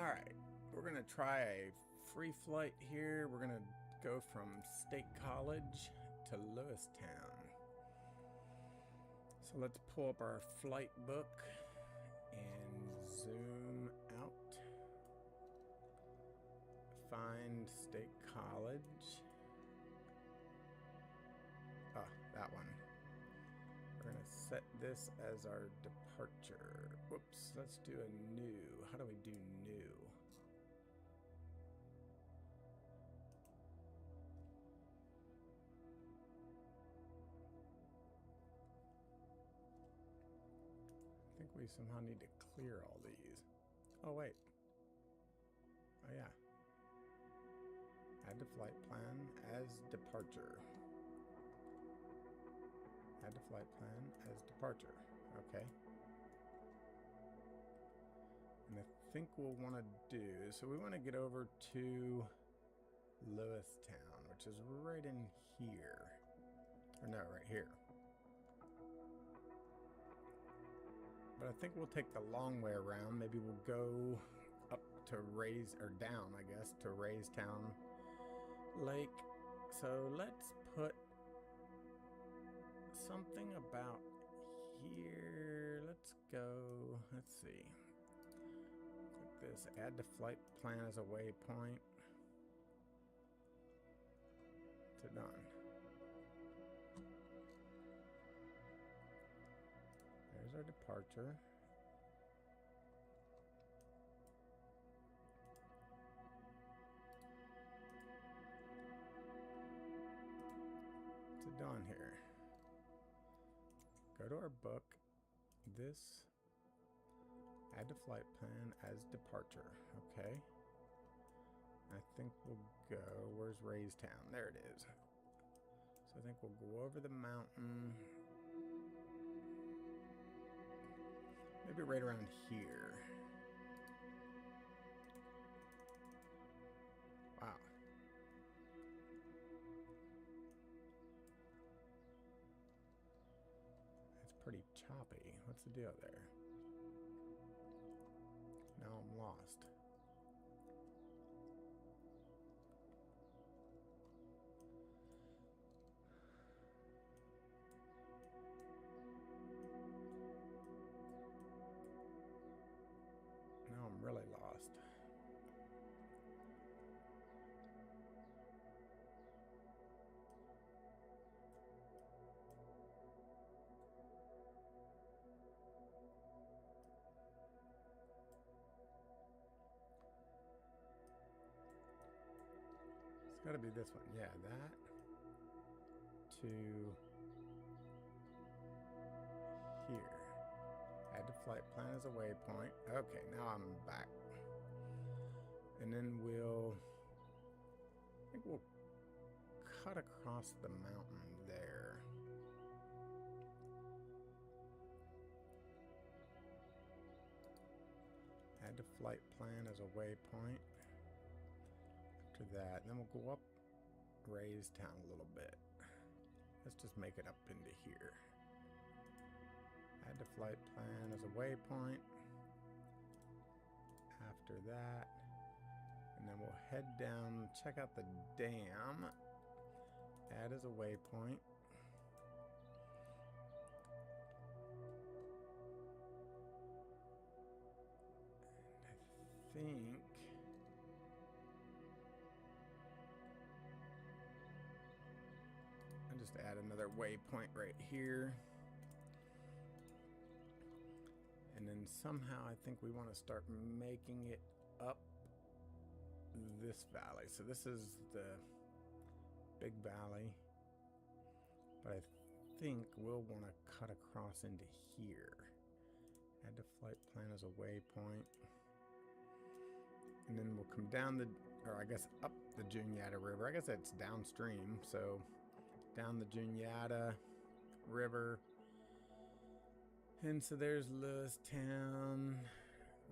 Alright, we're going to try a free flight here. We're going to go from State College to Lewistown. So let's pull up our flight book and zoom out. Find State College. Ah, that one. We're going to set this as our departure. Whoops, let's do a new. How do we do new? I think we somehow need to clear all these. Oh, wait. Oh, yeah. Add to flight plan as departure. Add to flight plan as departure. Okay. And I think we'll want to do, so we want to get over to Lewistown, which is right in here. Or no, right here. But I think we'll take the long way around. Maybe we'll go up to down, I guess, to Lewistown Lake. So let's put something about here. Let's go, let's see. Click this, add to flight plan as a waypoint. To done. There's our departure. To dawn here. Go to our book. This. Add to flight plan as departure. Okay. I think we'll go. Where's Lewistown? There it is. So I think we'll go over the mountain. Maybe right around here. Wow. That's pretty choppy. What's the deal there? Now I'm lost. Now I'm really lost. It's got to be this one. Yeah, that to here. Add to flight plan as a waypoint. Okay, now I'm back. And then I think we'll cut across the mountain there. Add to flight plan as a waypoint. After that, then we'll go up Lewistown a little bit. Let's just make it up into here. Add to flight plan as a waypoint. After that, and then we'll head down, check out the dam. Add as a waypoint. And I think I'll just add another waypoint right here. And then somehow I think we want to start making it up this valley. So this is the big valley. But I think we'll want to cut across into here. Add to flight plan as a waypoint. And then we'll come down or I guess up the Juniata River. I guess it's downstream. So down the Juniata River. And so there's Lewistown.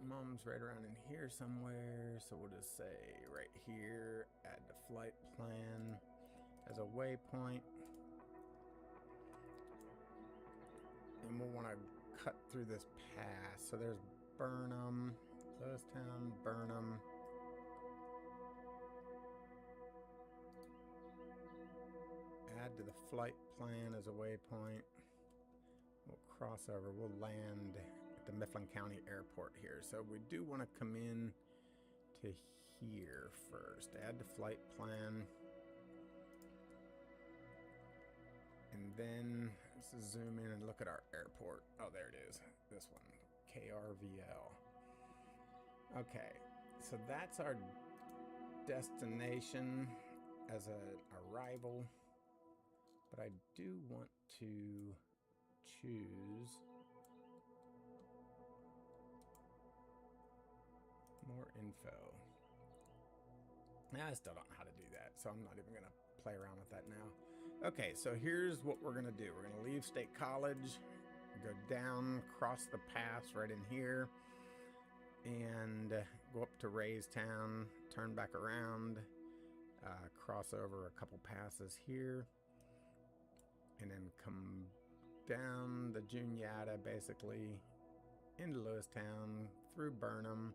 Mom's right around in here somewhere. So we'll just say right here, add the flight plan as a waypoint. And we'll want to cut through this pass. So there's Burnham, Lewistown, Burnham. Add to the flight plan as a waypoint. We'll cross over. We'll land at the Mifflin County Airport here. So we do want to come in to here first. Add to flight plan. And then let's zoom in and look at our airport. Oh, there it is. This one. KRVL. Okay. So that's our destination as an arrival. But I do want to choose more info. I still don't know how to do that, so I'm not even going to play around with that now. Okay, so here's what we're going to do. We're going to leave State College, go down, cross the pass right in here, and go up to Lewistown, turn back around, cross over a couple passes here, and then come down the Juniata, basically, into Lewistown, through Burnham,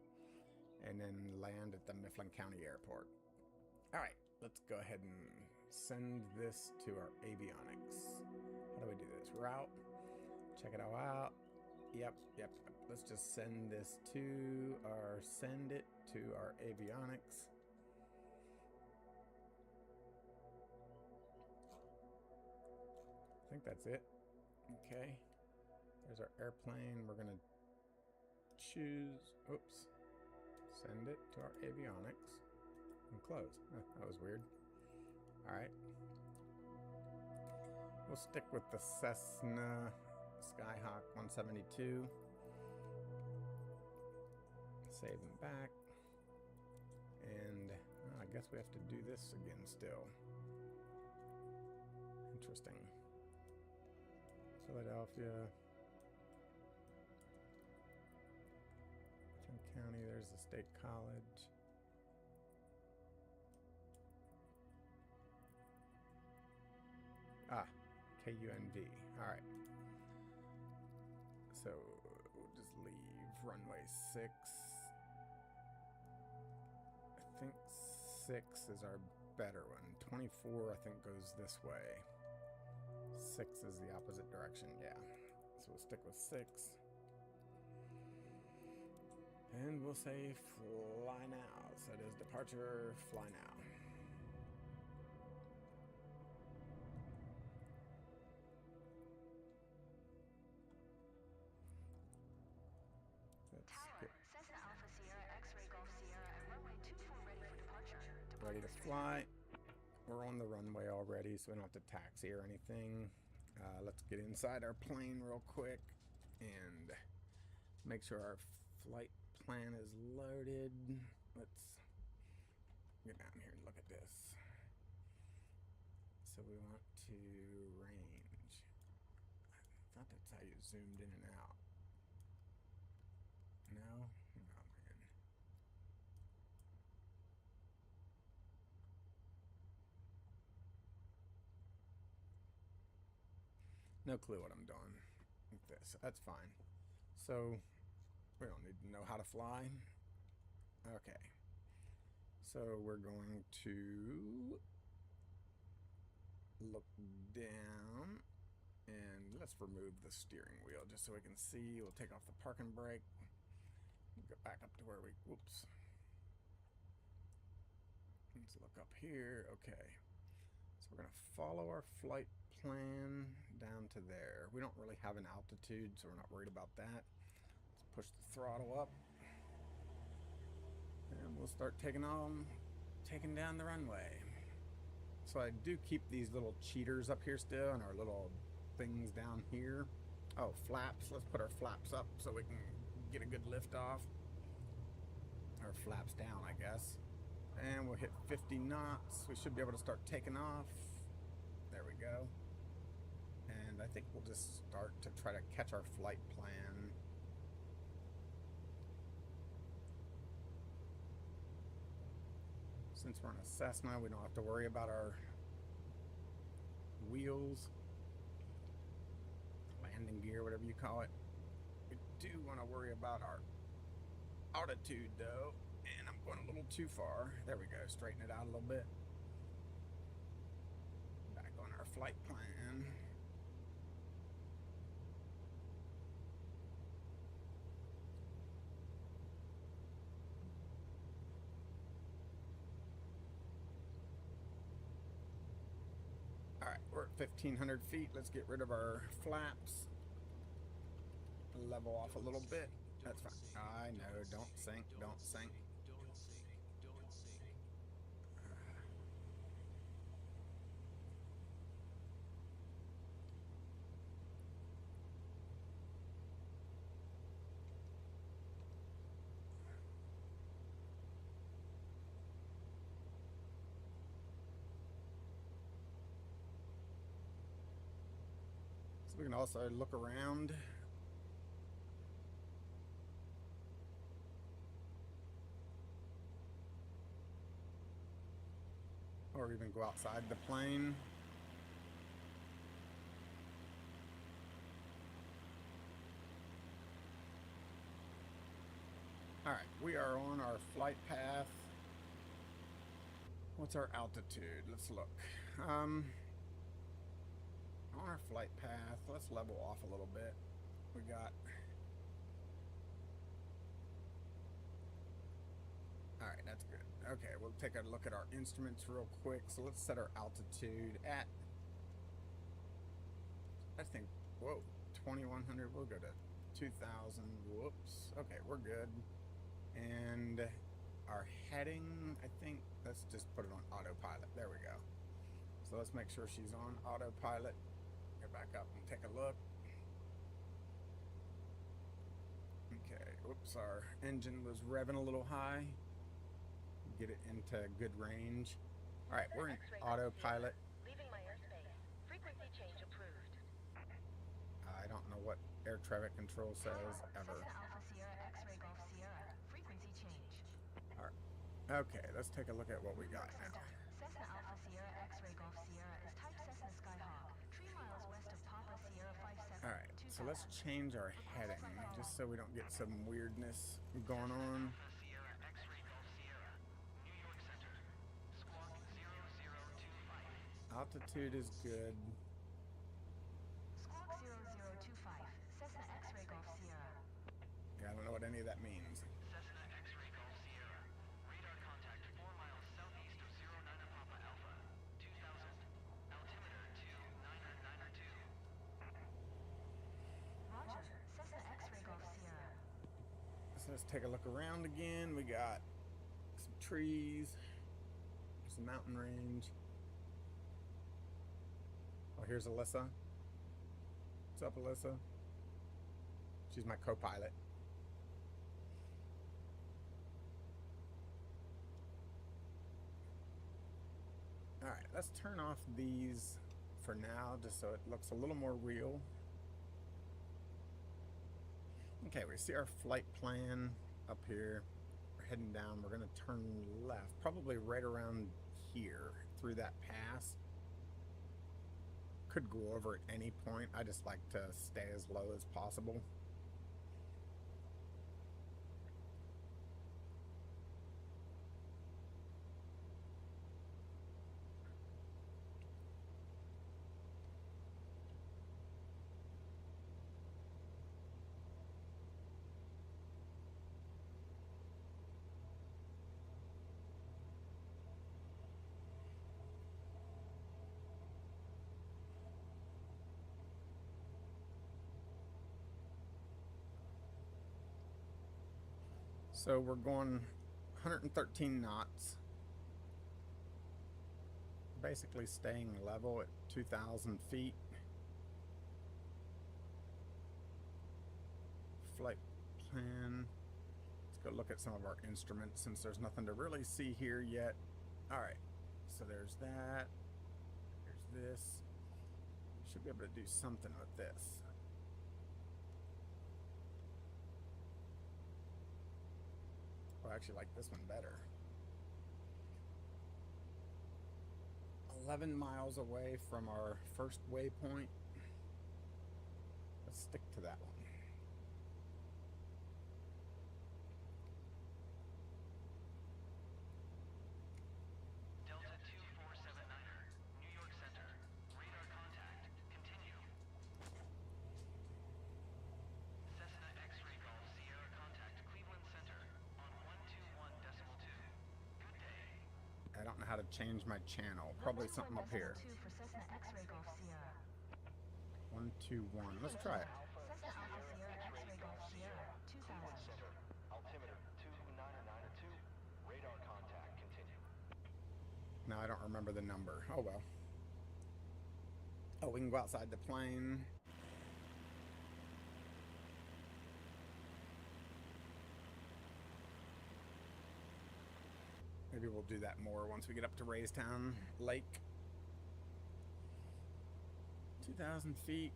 and then land at the Mifflin County Airport. All right, let's go ahead and send this to our avionics. How do we do this? Route. Check it all out. Yep. Let's just send it to our avionics. I think that's it. Okay. There's our airplane. We're going to choose, send it to our avionics and close. That was weird. All right. We'll stick with the Cessna Skyhawk 172. Save them back. And I guess we have to do this again still. Interesting. Philadelphia. County, there's the State College. KUNV. All right. So we'll just leave runway 6. I think 6 is our better one. 24, I think, goes this way. 6 is the opposite direction, yeah. So we'll stick with 6. And we'll say fly now. So it is departure, fly now. Tower, Cessna Alpha Sierra, X-Ray Golf Sierra, and runway 24 ready for departure. Ready to fly. We're on the runway already, so we don't have to taxi or anything. Let's get inside our plane real quick and make sure our flight plan is loaded. Let's get down here and look at this. So we want to range. I thought that's how you zoomed in and out. No? Oh, man. No clue what I'm doing with this. That's fine. So we don't need to know how to fly. Okay. So we're going to look down and let's remove the steering wheel just so we can see. We'll take off the parking brake. Go back up to where we, whoops. Let's look up here. Okay. So we're going to follow our flight plan down to there. We don't really have an altitude, so we're not worried about that. Let's push the throttle up. And we'll start taking down the runway. So I do keep these little cheaters up here still and our little things down here. Oh, flaps. Let's put our flaps up so we can get a good lift off. Or flaps down, I guess. And we'll hit 50 knots. We should be able to start taking off. There we go. And I think we'll just start to try to catch our flight plan. Since we're in a Cessna, we don't have to worry about our wheels, landing gear, whatever you call it. We do want to worry about our altitude though, and I'm going a little too far. There we go, straighten it out a little bit. Back on our flight plan. Alright, we're at 1,500 feet. Let's get rid of our flaps. Level off a little bit. That's fine. I know, don't sink, don't sink. So we can also look around. Or even go outside the plane. Alright, we are on our flight path. What's our altitude? Let's look. On our flight path, let's level off a little bit. We got... Alright, that's good. Okay, we'll take a look at our instruments real quick. So let's set our altitude at... I think, whoa, 2,100. We'll go to 2,000. Whoops. Okay, we're good. And our heading, I think, let's just put it on autopilot. There we go. So let's make sure she's on autopilot. Go back up and take a look. Okay, oops, our engine was revving a little high. Get it into good range. All right, we're in autopilot. Leaving my airspace. Frequency change approved. I don't know what air traffic control says ever. Cessna Alpha Sierra X-ray Golf Sierra. Frequency change. All right. Okay, let's take a look at what we got now. Cessna Alpha Sierra X-ray Golf Sierra is type Cessna Skyhawk. 3 miles west of Papa Sierra 57. All right, so let's change our heading just so we don't get some weirdness going on. Altitude is good. Squawk 0025. Cessna X-ray Golf Sierra. Yeah, I don't know what any of that means. Cessna X-ray Golf Sierra. Radar contact 4 miles southeast of 09 Papa Alpha. 2000. Altimeter 29992. Roger. Cessna X-ray Golf Sierra. So let's take a look around again. We got some trees, some mountain range. Oh, here's Alyssa. What's up, Alyssa? She's my co-pilot. All right, let's turn off these for now, just so it looks a little more real. Okay, we see our flight plan up here. We're heading down. We're gonna turn left, probably right around here through that pass. Could go over at any point. I just like to stay as low as possible. So we're going 113 knots. Basically staying level at 2,000 feet. Flight plan. Let's go look at some of our instruments since there's nothing to really see here yet. Alright, so there's that. There's this. Should be able to do something with this. I actually like this one better. 11 miles away from our first waypoint. Let's stick to that one. how to change my channel. Probably Lewistown something up here. 2 for Cessna X-Ray Golf Sierra. 121. Let's try it. Cessna Alpha Sierra X-Ray Golf Sierra 2000. Center, altimeter 2992, radar contact continue. Now I don't remember the number. Oh well. Oh, we can go outside the plane. Maybe we'll do that more once we get up to Lewistown Lake. 2,000 feet.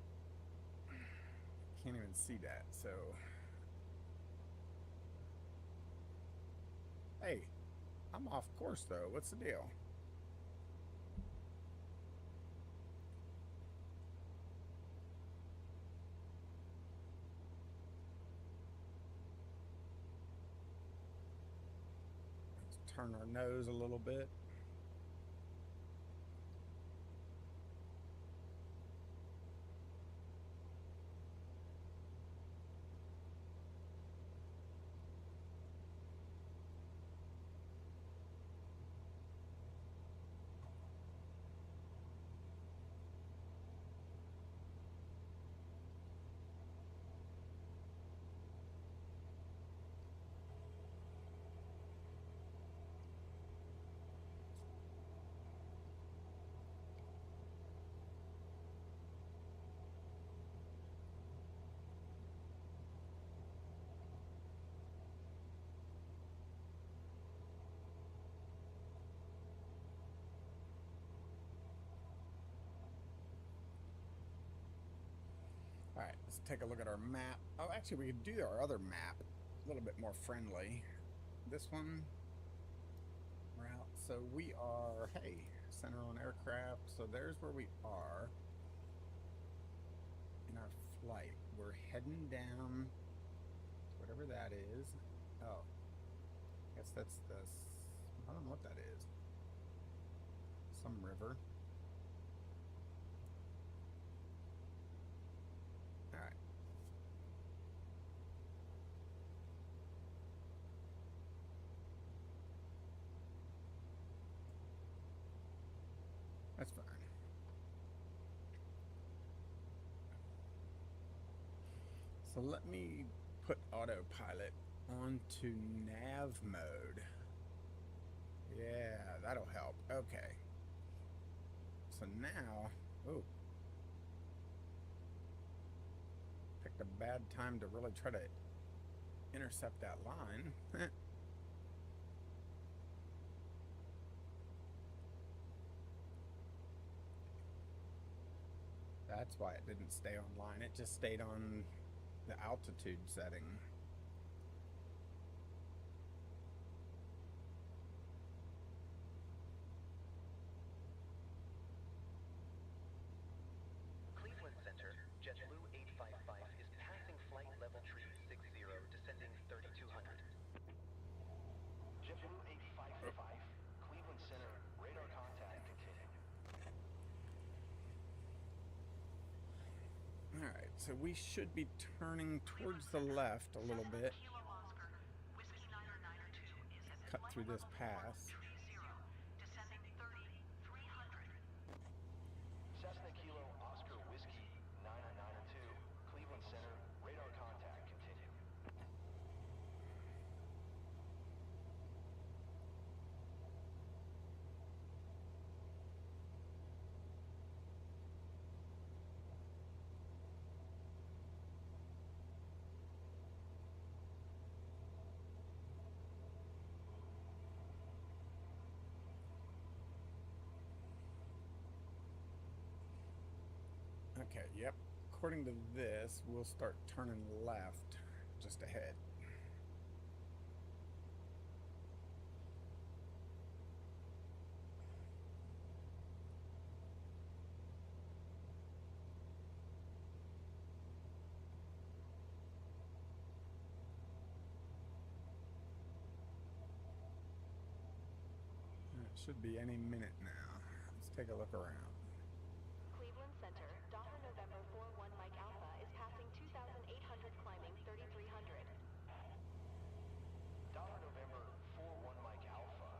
Can't even see that, so. Hey, I'm off course though. What's the deal? Let's turn our nose a little bit. All right, let's take a look at our map. Oh, actually, we could do our other map a little bit more friendly. This one, route. So we are, hey, center on aircraft. So there's where we are in our flight. We're heading down to whatever that is. Oh, I guess that's the, I don't know what that is. Some river. That's fine. So let me put autopilot onto nav mode. Yeah, that'll help. Okay. So now, oh, picked a bad time to really try to intercept that line. That's why it didn't stay online. It just stayed on the altitude setting. Cleveland Center, JetBlue 855 is passing flight level tree 60, descending 3200. JetBlue 855, Cleveland Center, radar contact continue. Alright, so we should be turning towards the left a little bit. Cut through this pass. Cessna Kilo Oscar Whiskey 992, Cleveland Center, radar contact continue. Okay, yep. According to this, we'll start turning left just ahead. It should be any minute now. Let's take a look around. Cleveland Center, Docker November 41 Mike Alpha is passing 2,800 climbing 3,300. Dollar November 41 Mike Alpha,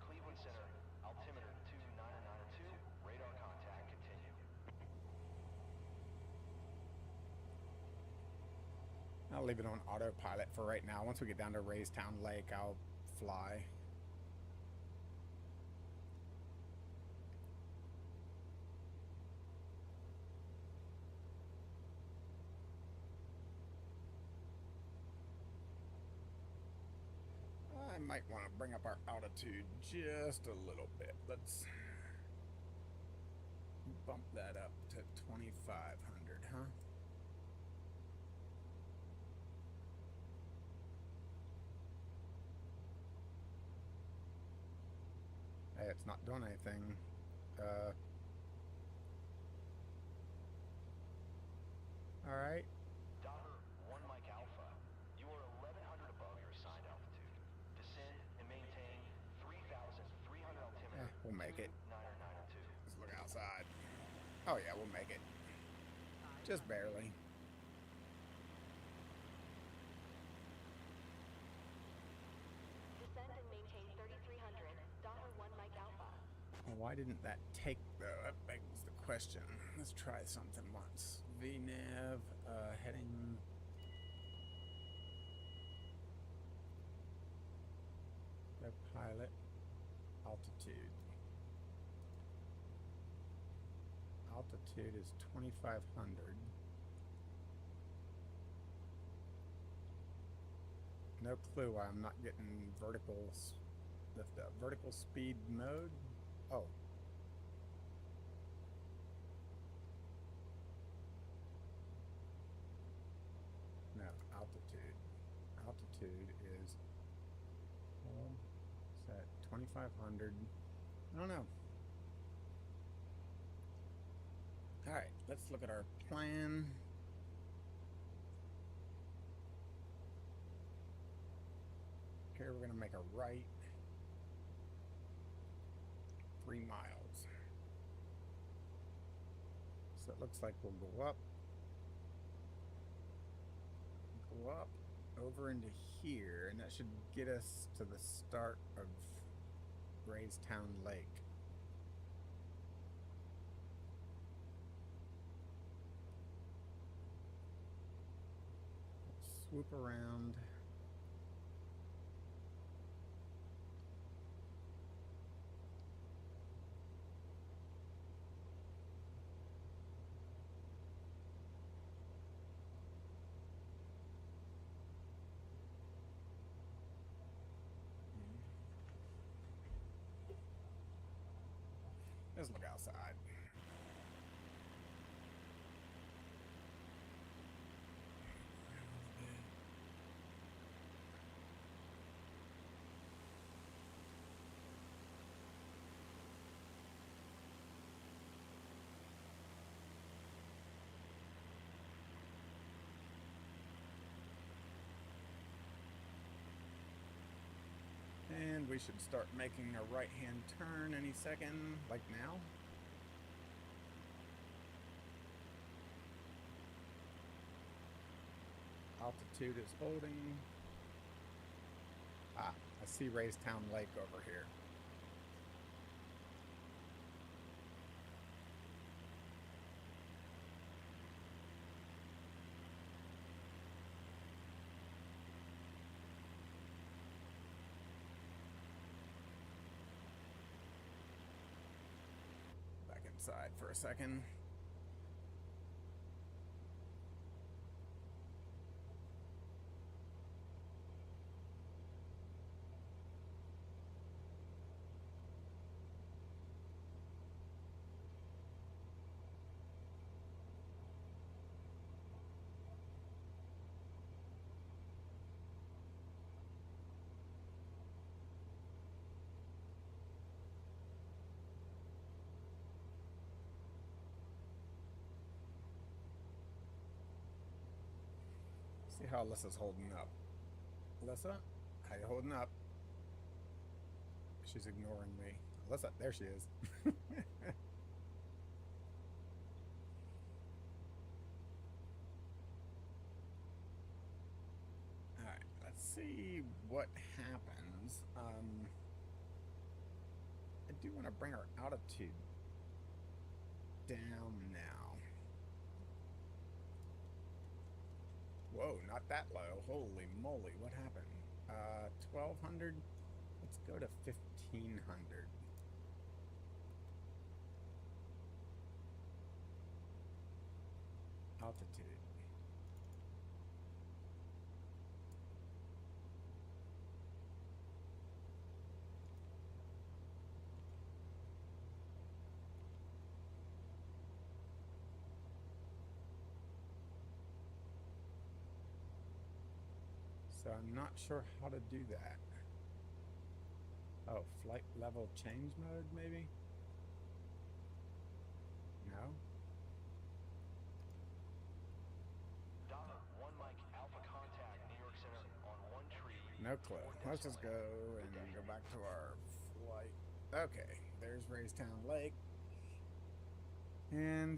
Cleveland Center, altimeter I'll leave it on autopilot for right now. Once we get down to Lewistown Lake, I'll fly. I might want to bring up our altitude just a little bit. Let's bump that up to 2,500, huh? Hey, it's not doing anything. All right. Docker 1 Mike Alpha, you are 1100 above your assigned altitude. Descend and maintain 3,300 altimeter. We'll make it. 9992. Let's look outside. Oh yeah, we'll make it. Just barely. Descend and maintain 3,300. Docker 1 Mike Alpha. Well, why didn't that take though? That begs the question. Let's try something once. VNav, heading. Go pilot. Altitude. Altitude is 2,500. No clue why I'm not getting verticals. Lift up. Vertical speed mode. Oh. No, altitude. Altitude is, what's that? 2,500. I don't know. All right, let's look at our plan. Here we're gonna make a right. 3 miles. So it looks like we'll go up, over into here, and that should get us to the start of Lewistown Lake. Let's swoop around. Let's look outside. And we should start making a right-hand turn any second, like now. Altitude is holding. Ah, I see Lewistown Lake over here. Back inside for a second. See how Alyssa's holding up. Alyssa, how you holding up? She's ignoring me. Alyssa, there she is. Alright, let's see what happens. I do want to bring our altitude down now. Whoa. Whoa, not that low. Holy moly, what happened? 1200? Let's go to 1500. Altitude. So I'm not sure how to do that. Oh, flight level change mode, maybe? No? Dollar, 1 Mike Alpha contact, New York Center on 1 tree. No clue. Let's just go and go back to our flight. Okay, there's Raystown Lake. And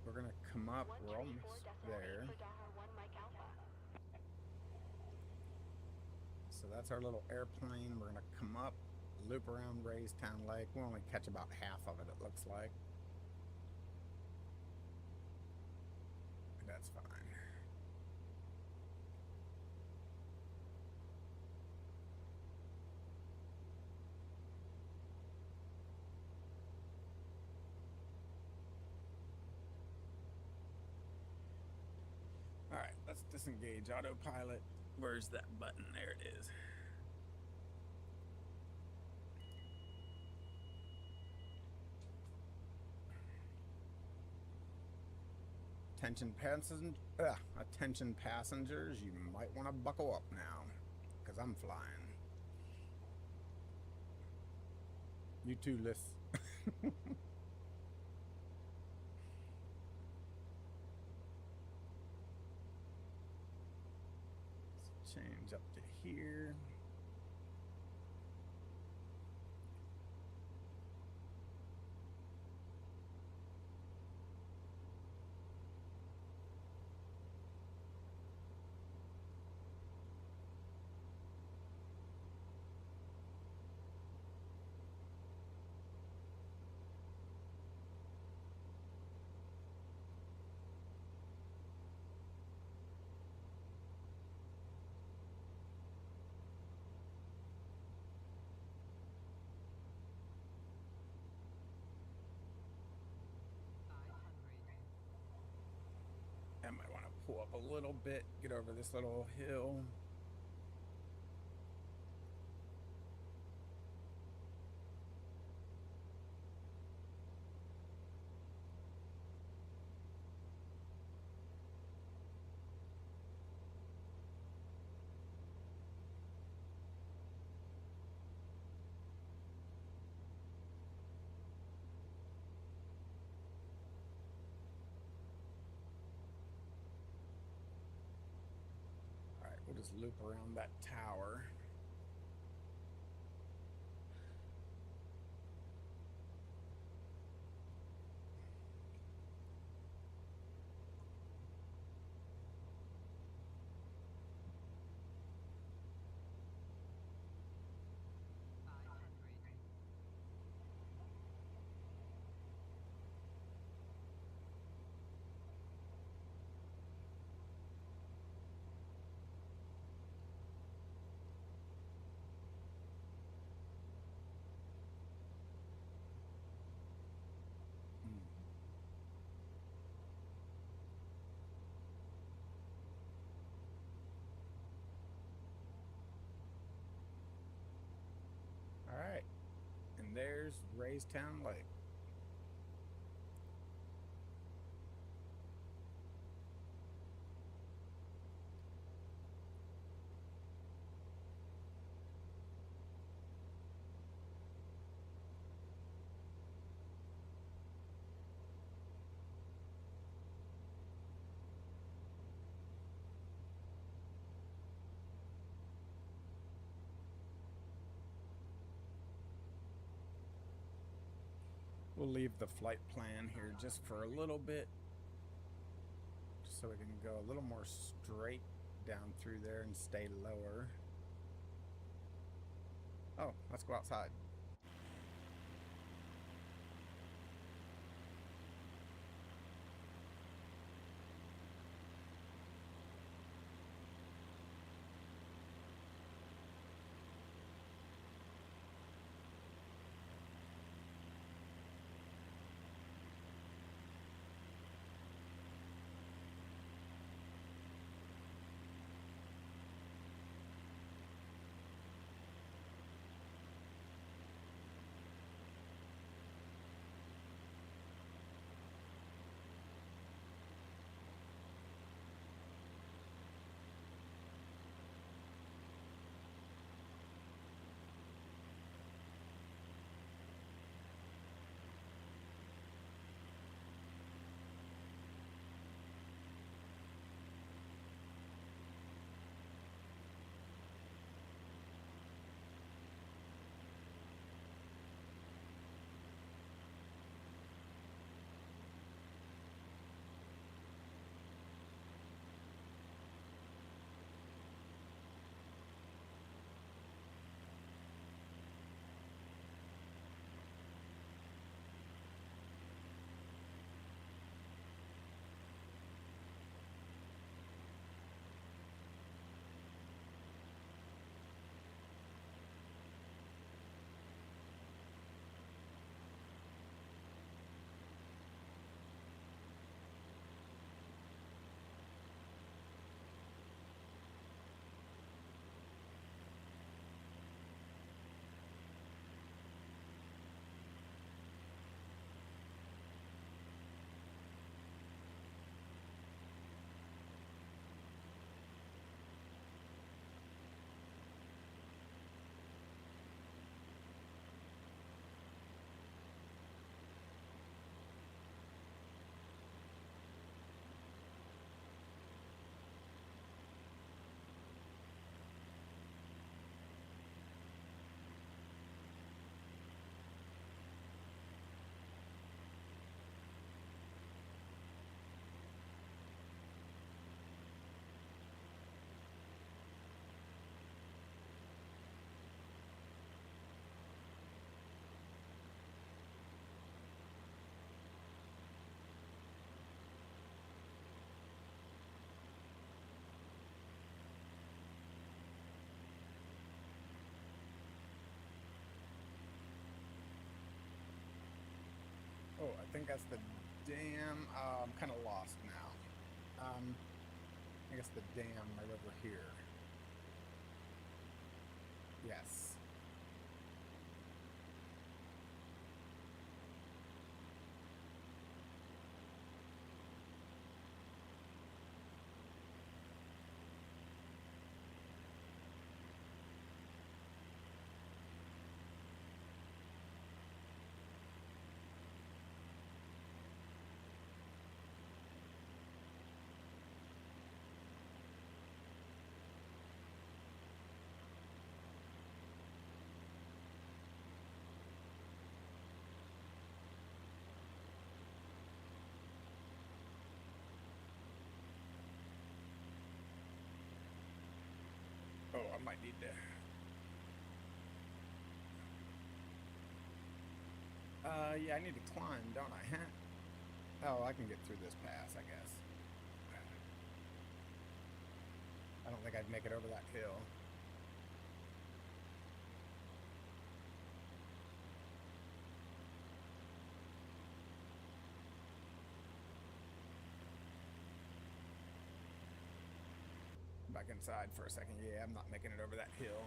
we're gonna come up, we're almost there. So that's our little airplane. We're gonna come up, loop around Raystown Lake. We'll only catch about half of it, it looks like. That's fine. All right, let's disengage autopilot. Where's that button? There it is. Attention passengers, you might want to buckle up now, because I'm flying. You too, Liz. Let's change up to here. I might want to pull up a little bit, get over this little hill. We'll just loop around that tower. All right, and there's Raystown Lake. We'll leave the flight plan here just for a little bit, just so we can go a little more straight down through there and stay lower. Oh, let's go outside. guess the dam, I'm kind of lost now. I guess the dam right over here. Yes. Oh, I might need to. Yeah, I need to climb, don't I? Huh? Oh, I can get through this pass, I guess. I don't think I'd make it over that hill. Back inside for a second. Yeah, I'm not making it over that hill.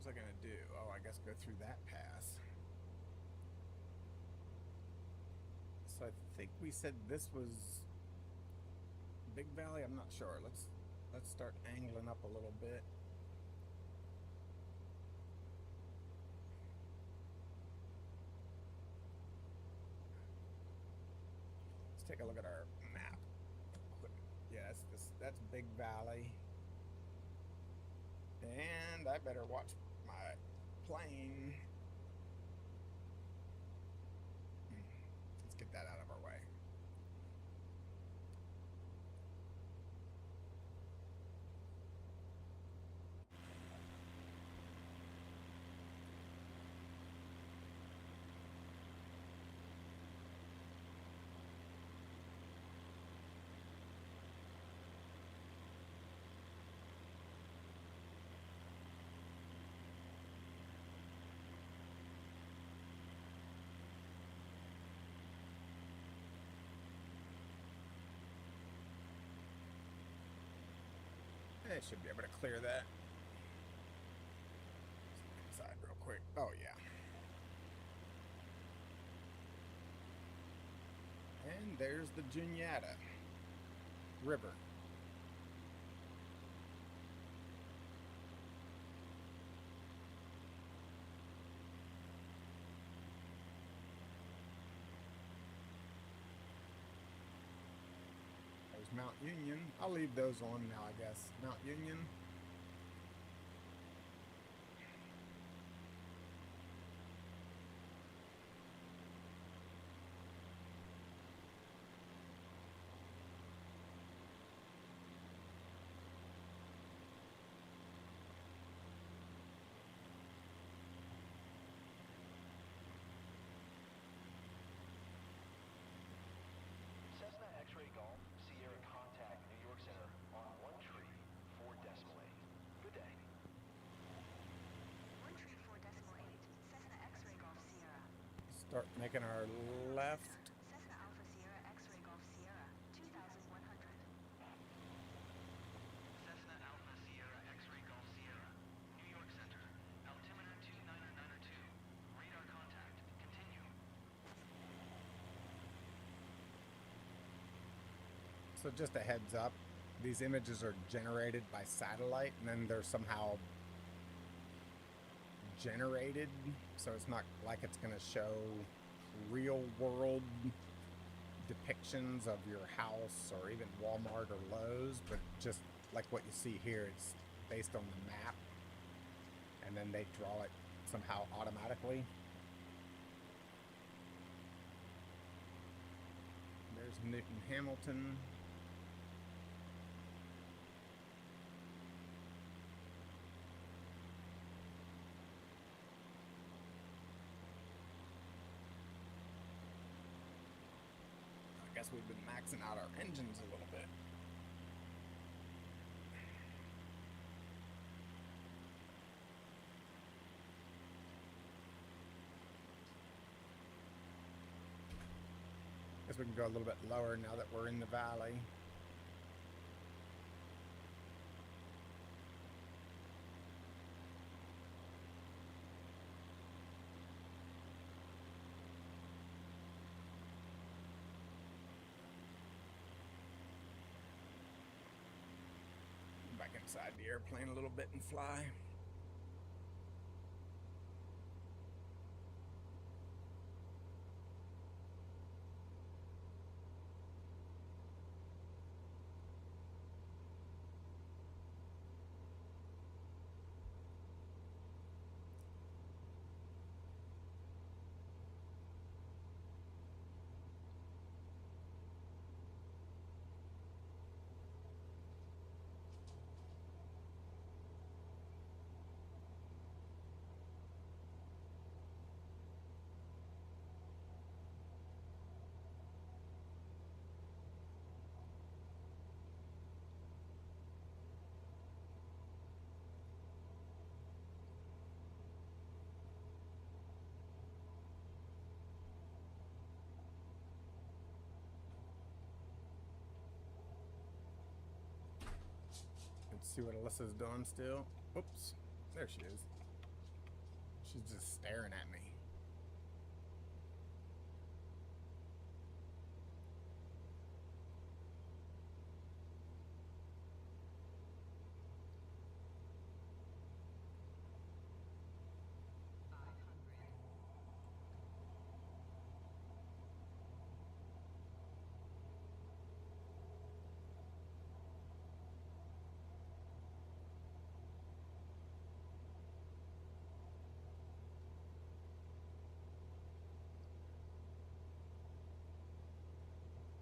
What was I gonna do? Oh, I guess go through that pass. So I think we said this was Big Valley. I'm not sure. Let's start angling up a little bit. Let's take a look at our map. Yes, that's Big Valley. And I better watch my plane. Let's get that out of our way. I should be able to clear that. Inside real quick. Oh, yeah. And there's the Juniata River. There's Mount Union. I'll leave those on now, I guess. Mount Union. Cessna X-ray Golf, Sierra Contact, New York Center, on 1 tree, 4.8. Good day. 1 tree 4.8, Cessna X-ray Golf Sierra. Start making our left. Cessna Alpha Sierra X-ray Golf Sierra, 2,100. Cessna Alpha Sierra X-ray Golf Sierra, New York Center, altimeter 29992. Radar contact, continue. So just a heads up, these images are generated by satellite and then they're somehow generated, so it's not like it's going to show real world depictions of your house or even Walmart or Lowe's, but just like what you see here, it's based on the map and then they draw it somehow automatically. There's Newton Hamilton. I guess we've been maxing out our engines a little bit. Guess we can go a little bit lower now that we're in the valley. Back inside the airplane a little bit and fly. Let's see what Alyssa's doing still. Oops, there she is. She's just staring at me.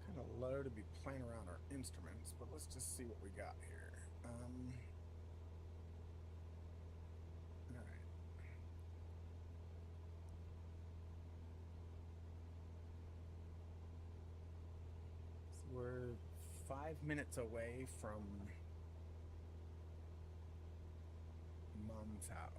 Kind of low to be playing around our instruments, but let's just see what we got here. Alright. So we're 5 minutes away from Mom's house.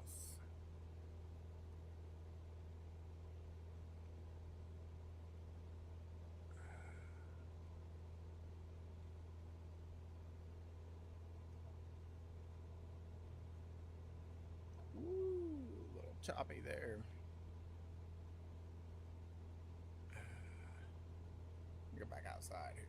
Ooh, a little choppy there. Go back outside here.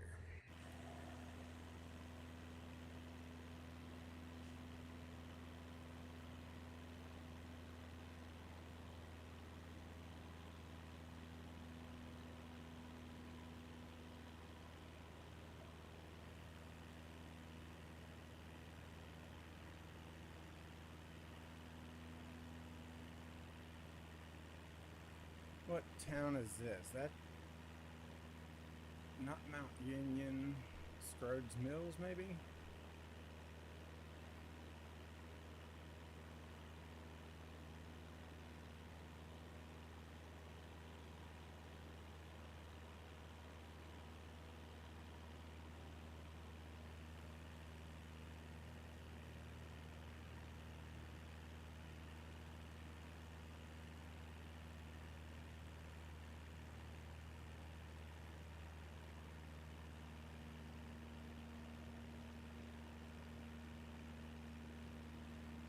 What town is this? That not Mount Union, Strode's Mills, maybe?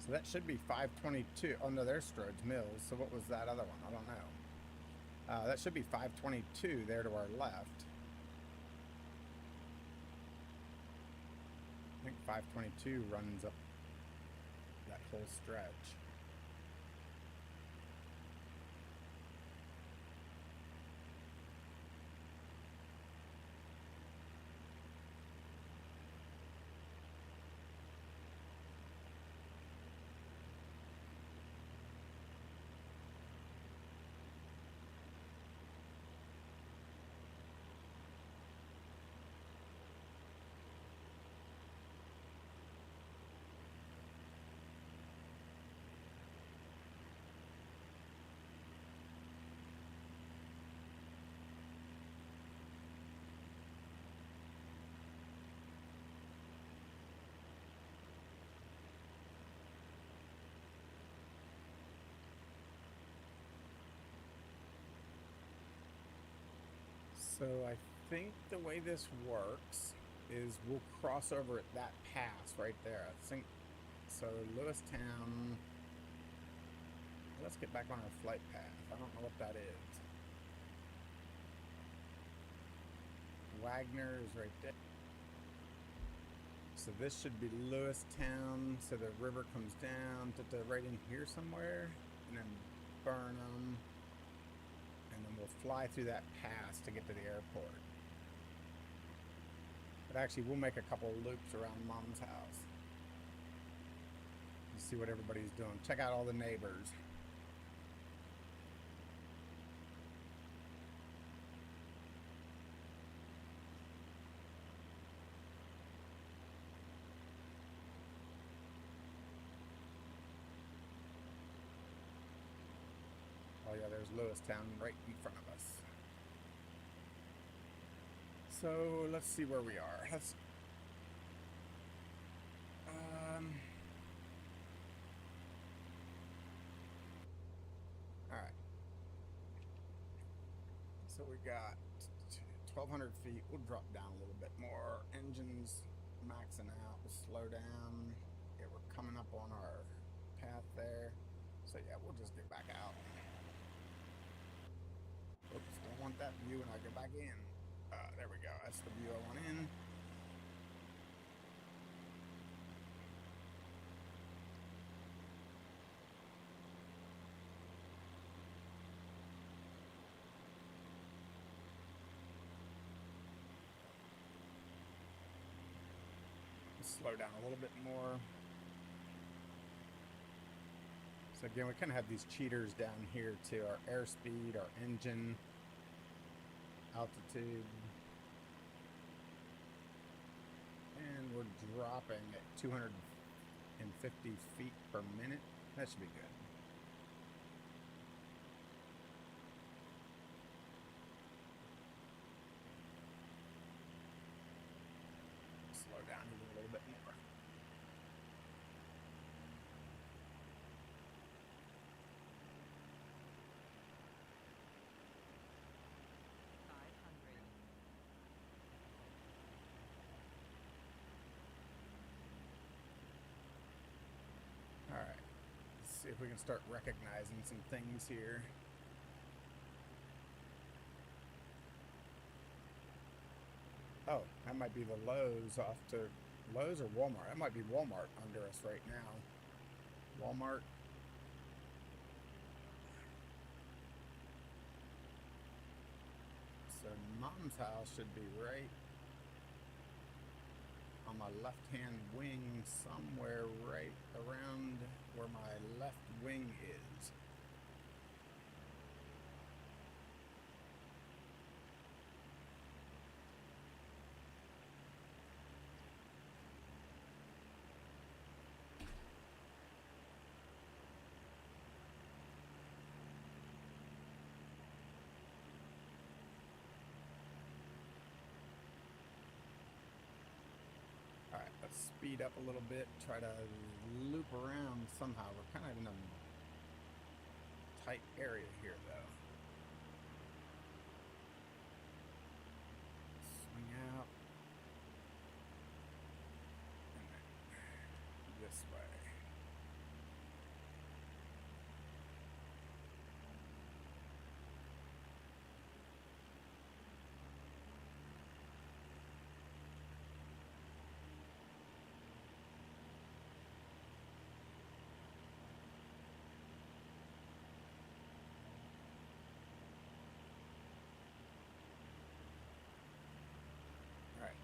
So that should be 522. Oh no, there's Strode's Mills. So what was that other one? I don't know. That should be 522 there to our left. I think 522 runs up that whole stretch. So I think the way this works is we'll cross over at that pass right there. I think so. Lewistown. Let's get back on our flight path. I don't know what that is. Wagner is right there. So this should be Lewistown. So the river comes down to right in here somewhere, and then Burnham, and then we'll fly through that pass to get to the airport. But actually, we'll make a couple loops around Mom's house. You see what everybody's doing. Check out all the neighbors. Oh yeah, there's Lewistown right in front of us. So let's see where we are. Let's all right. So we got 1,200 feet. We'll drop down a little bit more. Engines maxing out. We'll slow down. Yeah, we're coming up on our path there. So yeah, we'll just get back out. Oops, don't want that view and I get back in. There we go. That's the view I want in. Slow down a little bit more. So again, we kind of have these cheaters down here too. Our airspeed, our engine, altitude. And we're dropping at 250 feet per minute. That should be good. Slow down even a little bit more. All right, let's see if we can start recognizing some things here. Oh, that might be the Lowe's off to Lowe's or Walmart. That might be Walmart under us right now. Walmart. So Mom's house should be right on my left-hand wing, somewhere right around where my left wing is. Alright, let's speed up a little bit, try to loop around somehow. We're kind of in a tight area here, though. Swing out. And then this way.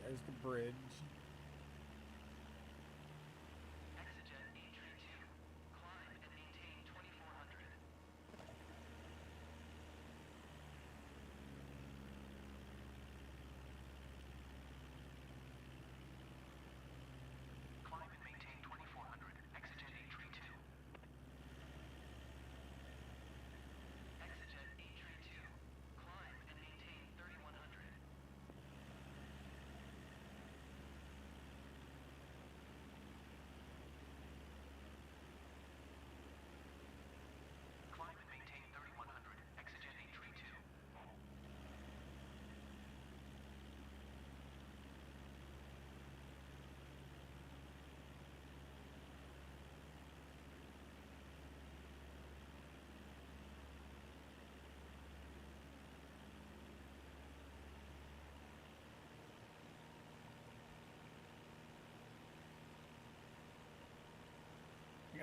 There's the bridge. Exigent E32. Climb and maintain 2400. Climb and maintain 2400. Exigent E32. Exigent E32. Climb and maintain 3100.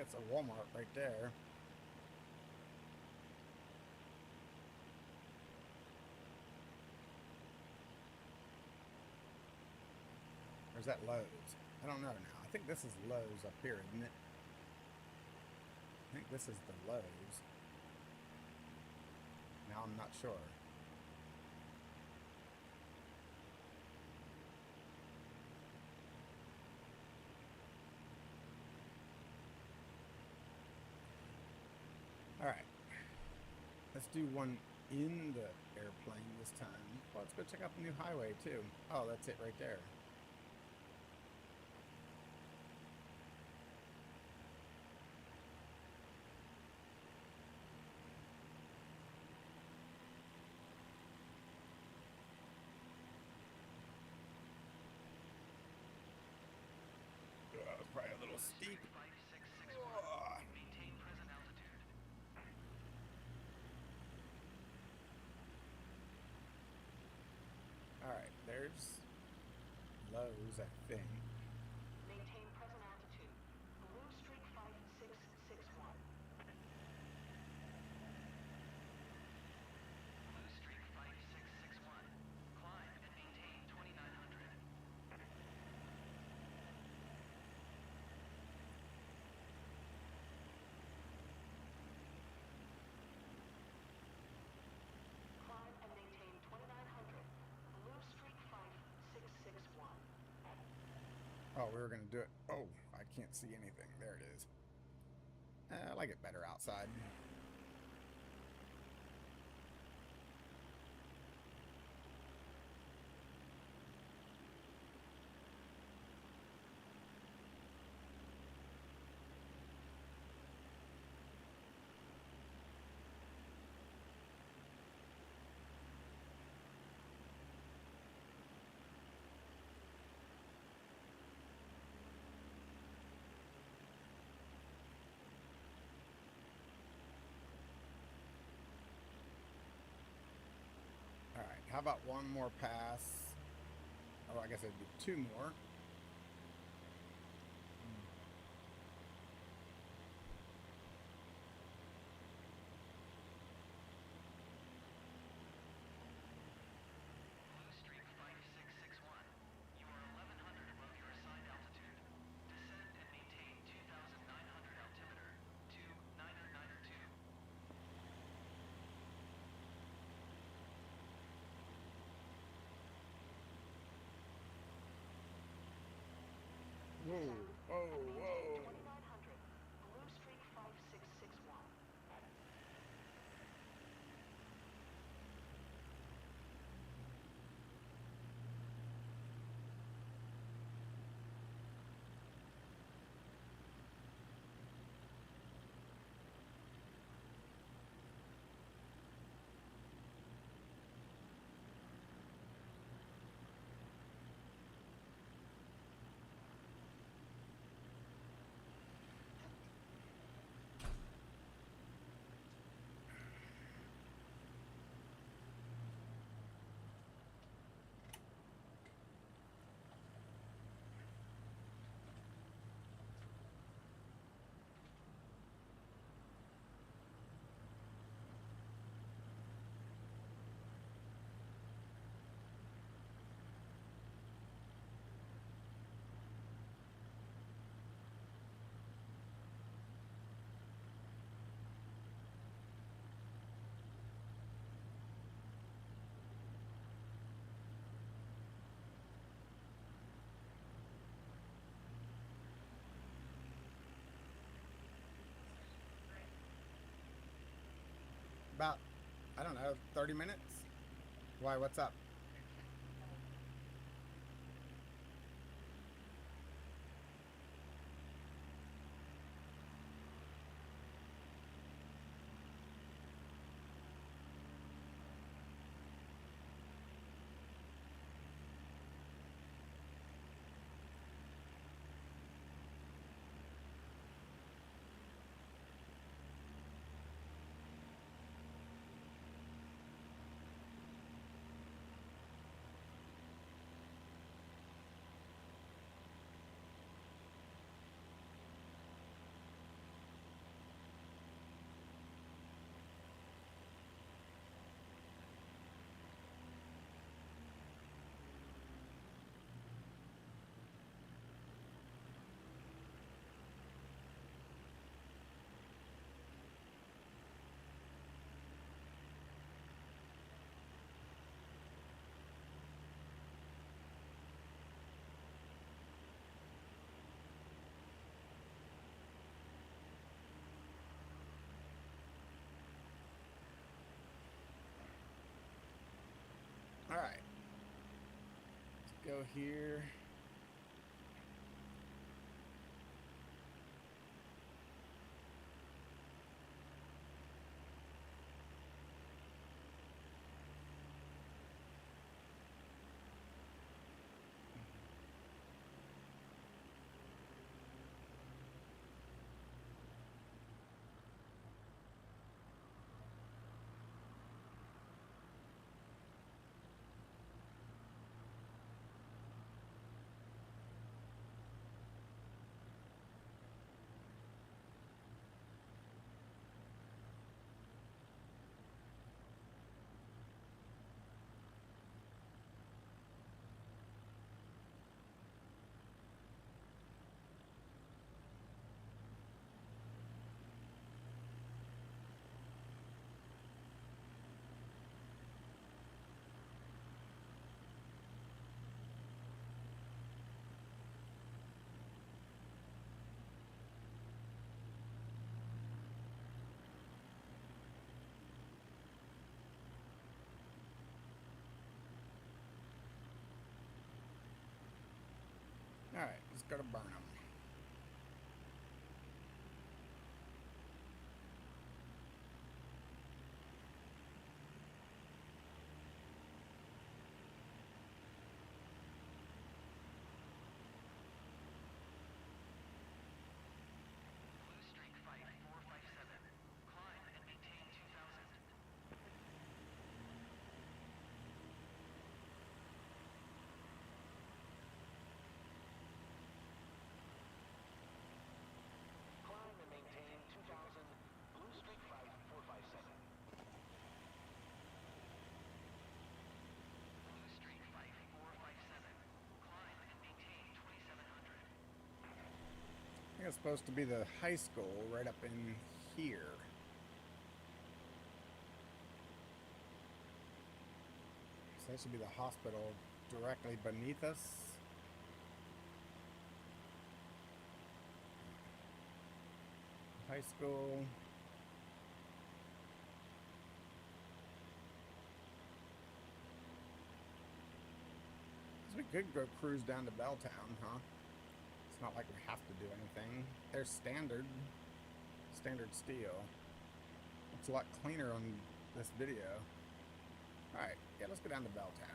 think it's a Walmart right there. Or is that Lowe's? I don't know now. I think this is Lowe's up here, isn't it? I think this is the Lowe's. Now I'm not sure. Alright. Let's do one in the airplane this time. Well, let's go check out the new highway too. Oh, that's it right there. It's probably a little steep. 5661. Maintain present altitude. Alright, there's Lowe's, I think. Maintain present altitude. Blue Streak 5661. Blue Streak 5661. Climb and maintain 2900. Climb and maintain 2900. Blue Streak 5661. Oh, we were going to do it. Oh, I can't see anything. There it is. I like it better outside. Alright, how about one more pass? Oh, I guess it'd be two more. Blue Streak 5661. You are 1100 above your assigned altitude. Descend and maintain 2900 altimeter to 9902. Whoa, whoa, whoa. 2900. Blue Streak 5661. About, I don't know, 30 minutes? Why, what's up? go here. All right, let's go to Burnham. Blue Streak Fight 457. Climb and maintain 2000. Climb and maintain 2000. Blue Streak Fight 457. Blue Streak Fight 457. Climb and maintain 2700. I think it's supposed to be the high school right up in here. So that should be the hospital directly beneath us. High school. We could go cruise down to Belltown, huh? It's not like we have to do anything. There's standard steel. It's a lot cleaner on this video. Alright, yeah, let's go down to Belltown.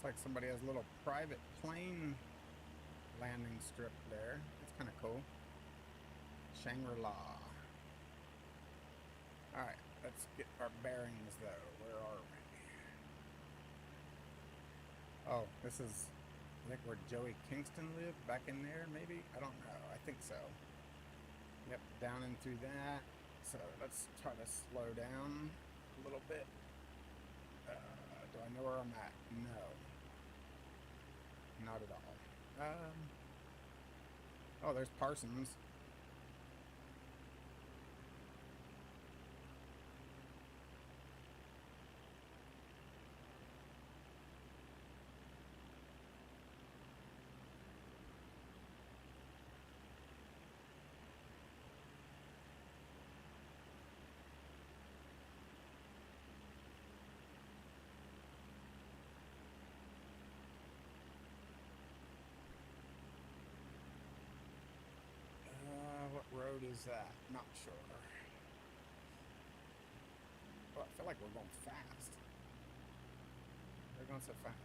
like somebody has a little private plane landing strip there. That's kind of cool. Shangri-La. Alright, let's get our bearings though. Where are we? Oh, this is, I think, where Joey Kingston lived, back in there, maybe? I don't know. I think so. Yep, down and through that. So let's try to slow down a little bit. Do I know where I'm at? No. Not at all. Oh, there's Parsons. What road is that? Not sure. Oh, I feel like we're going fast. They're going so fast.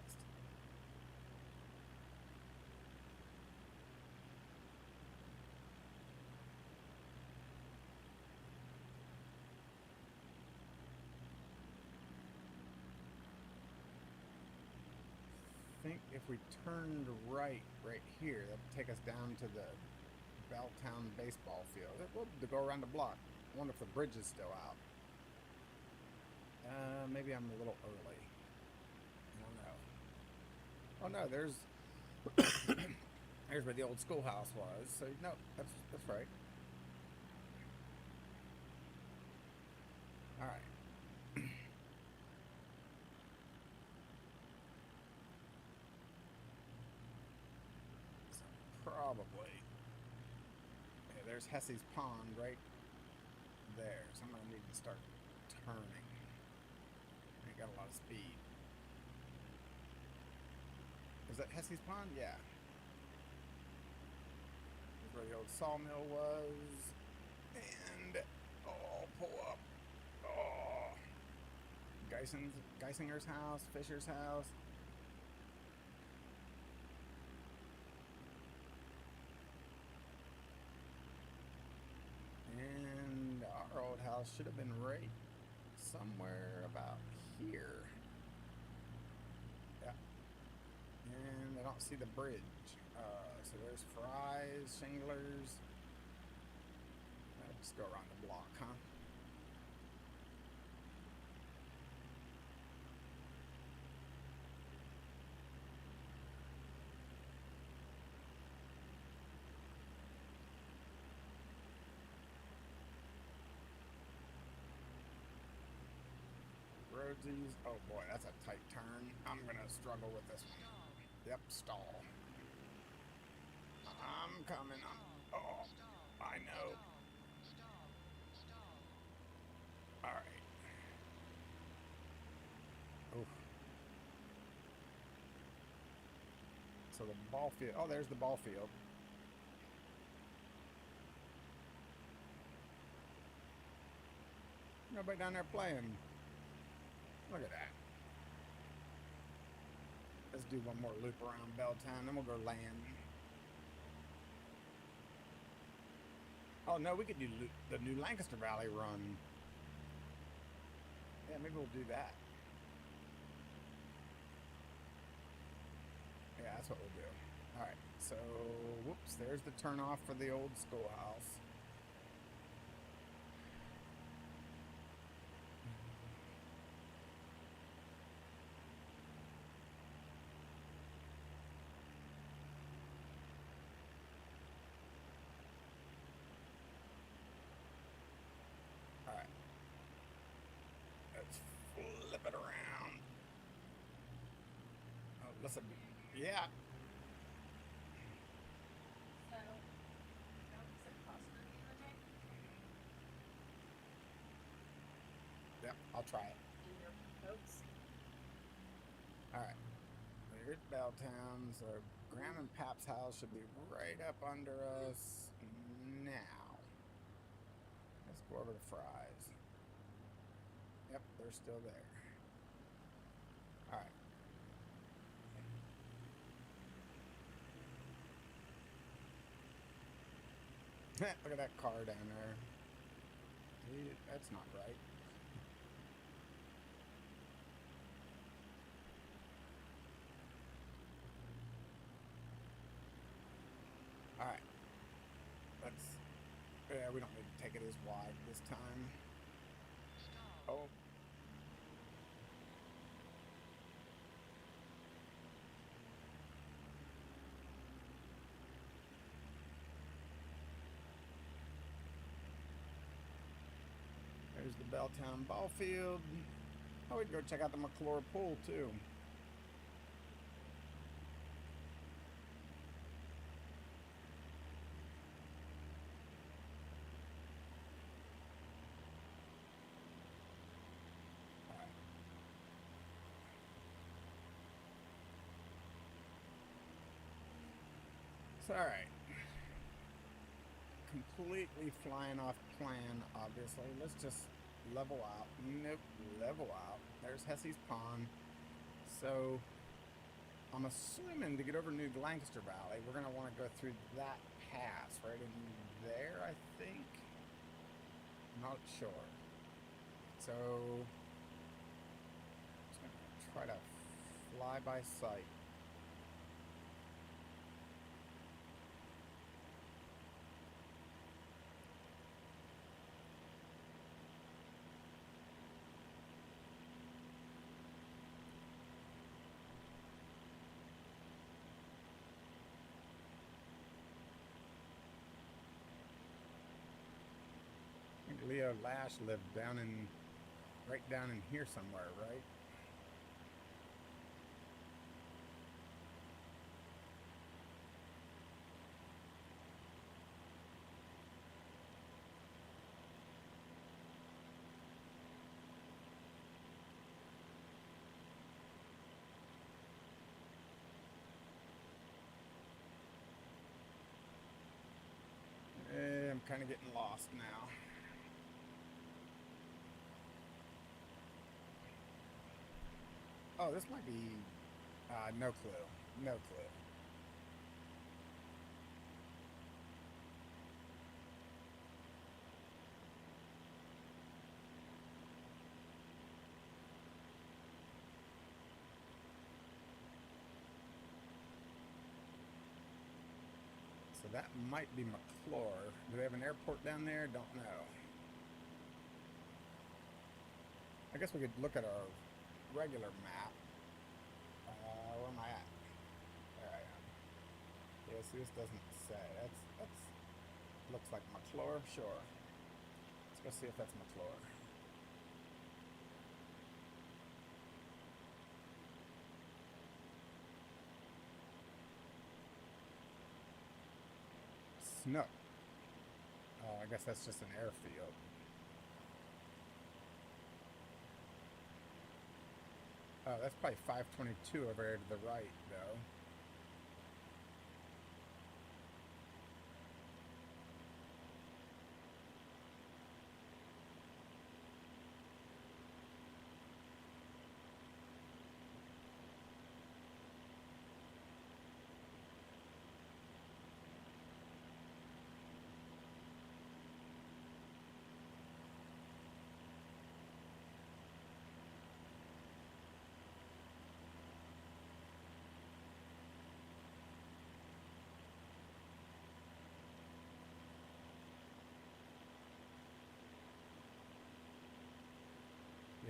I think if we turned right here, that'd take us down to the Belltown baseball field. We'll have to go around the block. I wonder if the bridge is still out. Maybe I'm a little early. I don't know. Oh no, there's there's where the old schoolhouse was. So no, that's right. All right. So probably. Yeah, there's Hesse's Pond right there. So I'm gonna need to start turning. I ain't got a lot of speed. Is that Hesse's Pond? Yeah. That's where the old sawmill was. And, oh, pull up. Oh. Geisinger's house, Fisher's house. And our old house should have been right somewhere about here. Yeah. And I don't see the bridge. So there's Fry's, Shinglers. Let's go around the block, huh? Roadsies. Oh boy, that's a tight turn. I'm gonna struggle with this one. Yep, stall. I'm coming. Oh, I know. All right. Oof. So the ball field. Oh, there's the ball field. Nobody down there playing. Look at that. Let's do one more loop around Belltown, then we'll go land. Oh no, we could do the new Lancaster Valley run. Yeah, maybe we'll do that. Yeah, that's what we'll do. Alright, so, whoops, there's the turnoff for the old schoolhouse. Alright. Let's flip it around. Oh, listen. Yeah. Yep, I'll try it. Alright. Here's Belltown. So Graham and Pap's house should be right up under us now. Let's go over to Fry's. Yep, they're still there. Alright. Look at that car down there. That's not right. Alright. Yeah, we don't need to take it as wide this time. Oh. There's the Belltown ball field. Oh, we can go check out the McClure pool too. It's alright. Completely flying off plan, obviously. Let's just level out. Nope, level out. There's Hesse's Pond. So, I'm assuming to get over New Lancaster Valley, we're going to want to go through that pass right in there, I think. Not sure. So, just going to try to fly by sight. Leo Lash lived right down in here somewhere, right? I'm kind of getting lost now. Oh, this might be, no clue. No clue. So that might be McClure. Do they have an airport down there? Don't know. I guess we could look at our regular map. Where am I at? There I am. Yeah, see, this doesn't say. That's looks like McClure. Sure. Let's go see if that's McClure. Snook. Oh, I guess that's just an airfield. Oh, that's probably 522 over there to the right, though.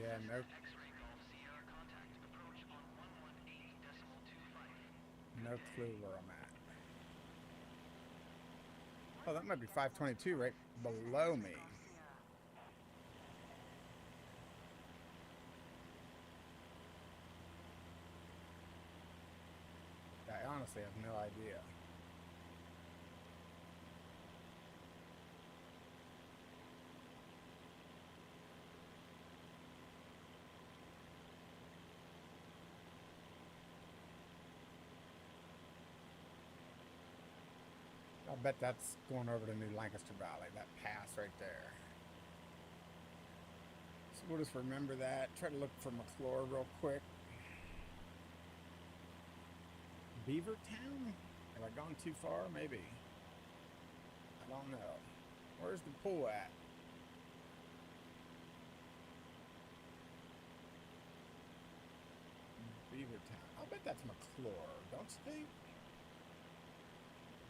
Yeah, no. X-ray Golf Sierra contact. Approach on 118.25. No clue where I'm at. Oh, that might be 522 right below me. I honestly have no idea. I bet that's going over to New Lancaster Valley, that pass right there. So we'll just remember that. Try to look for McClure real quick. Beavertown? Have I gone too far? Maybe. I don't know. Where's the pool at? Beavertown. I bet that's McClure, don't you think?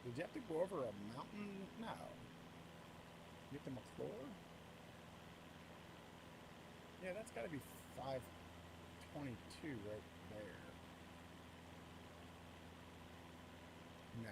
Did you have to go over a mountain? No. Get to McClure? Yeah, that's got to be 522 right there. No.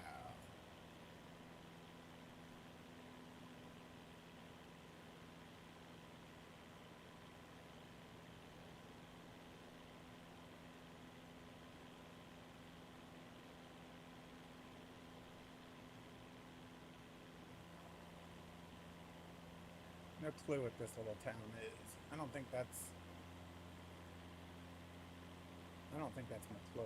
No clue what this little town is. I don't think that's McClure.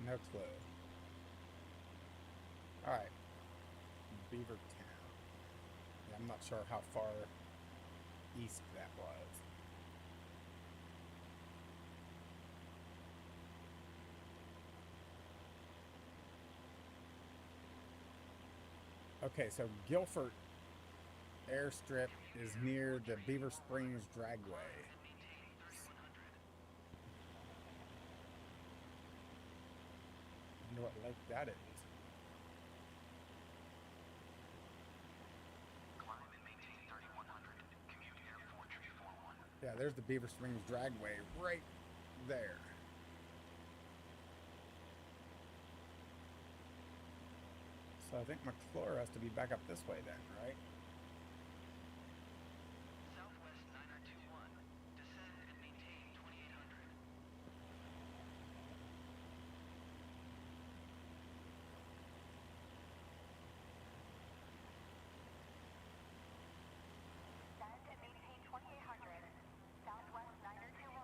No clue. Alright. Beavertown. Yeah, I'm not sure how far east that was. Okay, so Guilford Airstrip is near the Beaver Springs Dragway. I wonder what lake that is. Climb and maintain 3100. Commute Air 4341. Yeah, there's the Beaver Springs Dragway right there. So I think McClure has to be back up this way then, right? Southwest 9021. Descend and maintain 2800. Descend and maintain 2800. Southwest 9021.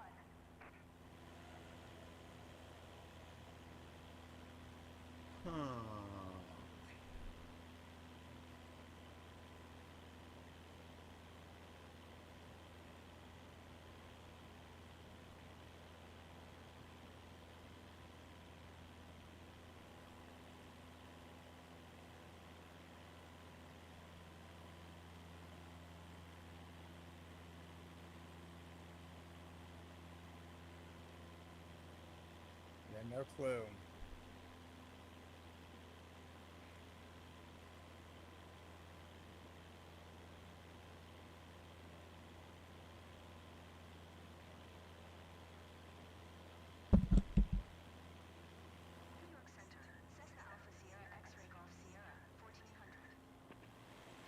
Huh. Yeah, no clue. New York Center. Cessna Alpha Sierra X-Ray Golf Sierra 1400.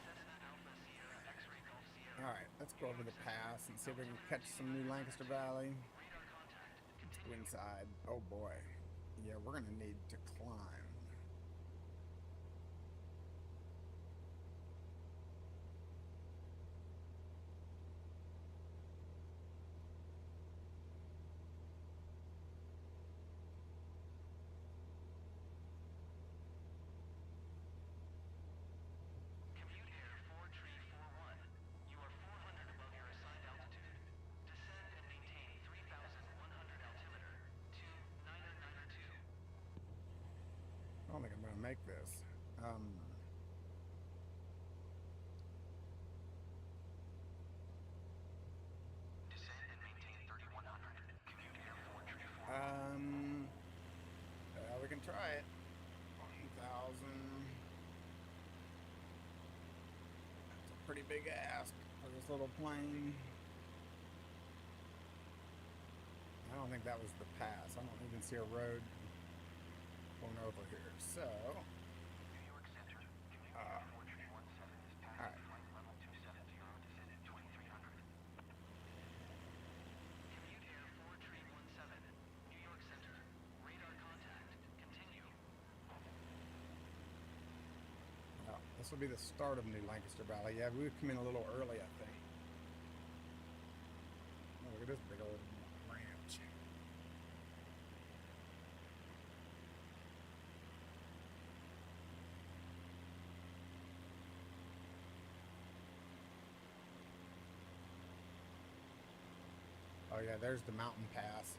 Cessna Alpha Sierra X-Ray Golf Sierra. Alright, let's go over the pass and see if we can catch some new Lancaster Valley. Radar contact. Let's go inside. Oh boy. Yeah, we're gonna need to climb. Commute Air 4341. You are 400 above your assigned altitude. Descend and maintain 3100 altimeter to 9092. I don't think I'm gonna make this. Descend and maintain 3100. Commute Air 4341. We can try it. 1,000. That's a pretty big ask for this little plane. I don't think that was the pass. I don't even see a road going over here. So, New York Center. Commute Air 4317 is passing alright. flight level 270. Descend at 2300. Commute Air 4317. New York Center. Radar contact. Continue. This will be the start of New Lancaster Valley. Yeah, we would come in a little early, I think. Oh, look at this big old ranch. yeah, there's the mountain pass.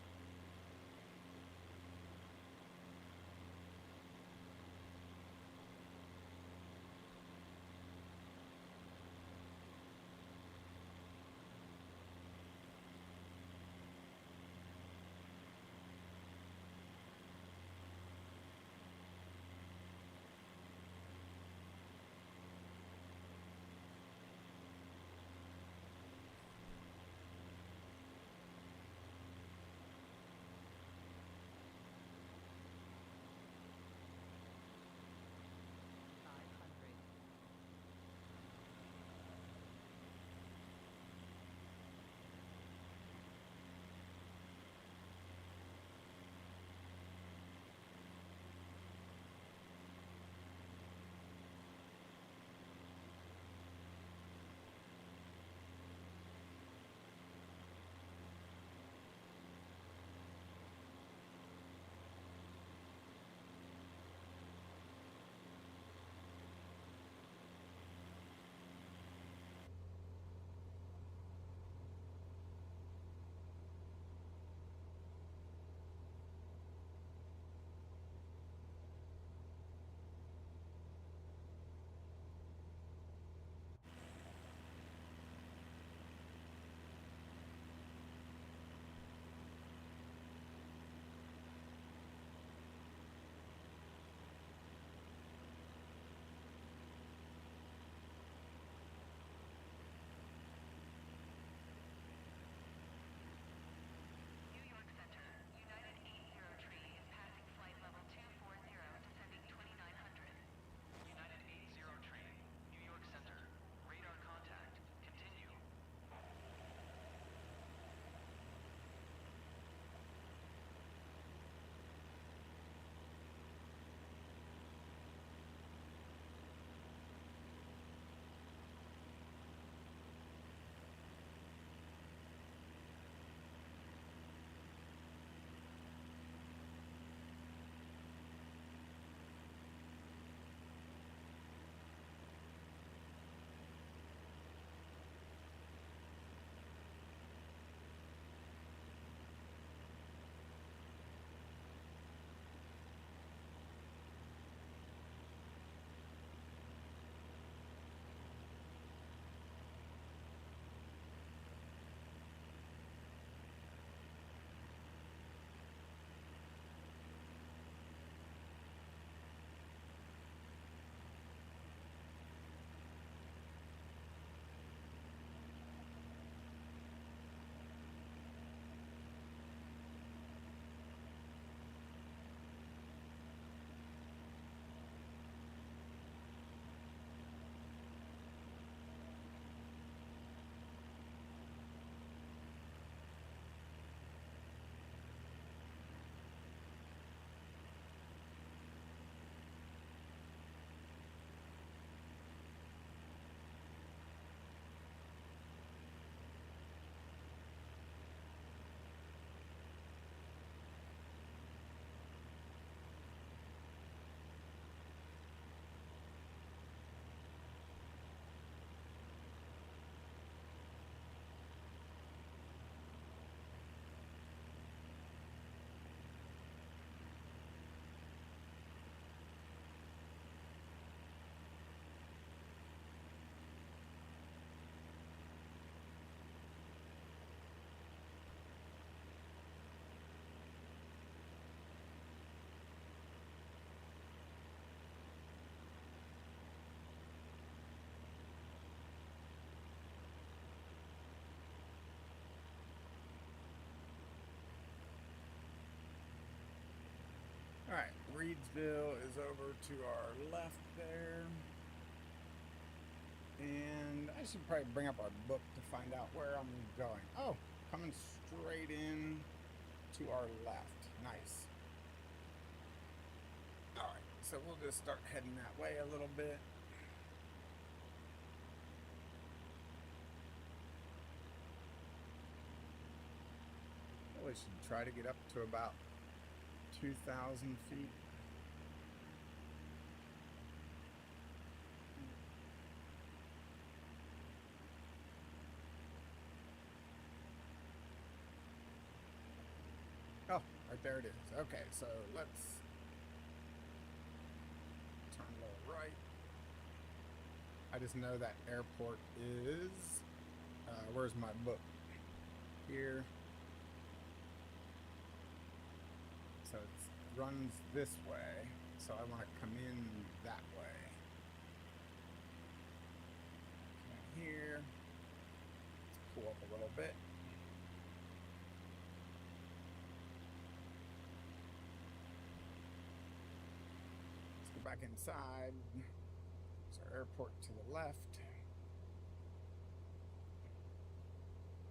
New York Center. United 80 tree is passing flight level 240, descending 2900. United 80 tree, New York Center. Radar contact. Continue. All right, Reedsville is over to our left there. And I should probably bring up our book to find out where I'm going. Oh, coming straight in to our left. Nice. All right, so we'll just start heading that way a little bit. Probably should try to get up to about 2,000 feet. Oh, right there it is. Okay, so let's turn a little right. I just know that airport is, where's my book? Here. So it runs this way, so I want to come in that way. Okay, here. Let's pull up a little bit. Let's go back inside. There's our airport to the left.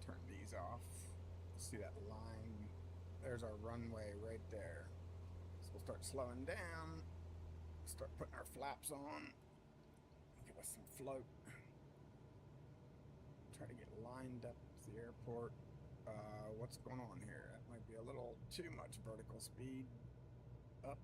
Turn these off. See that line? There's our runway right there. So we'll start slowing down. Start putting our flaps on. Give us some float. Try to get lined up to the airport. What's going on here? That might be a little too much vertical speed. Up.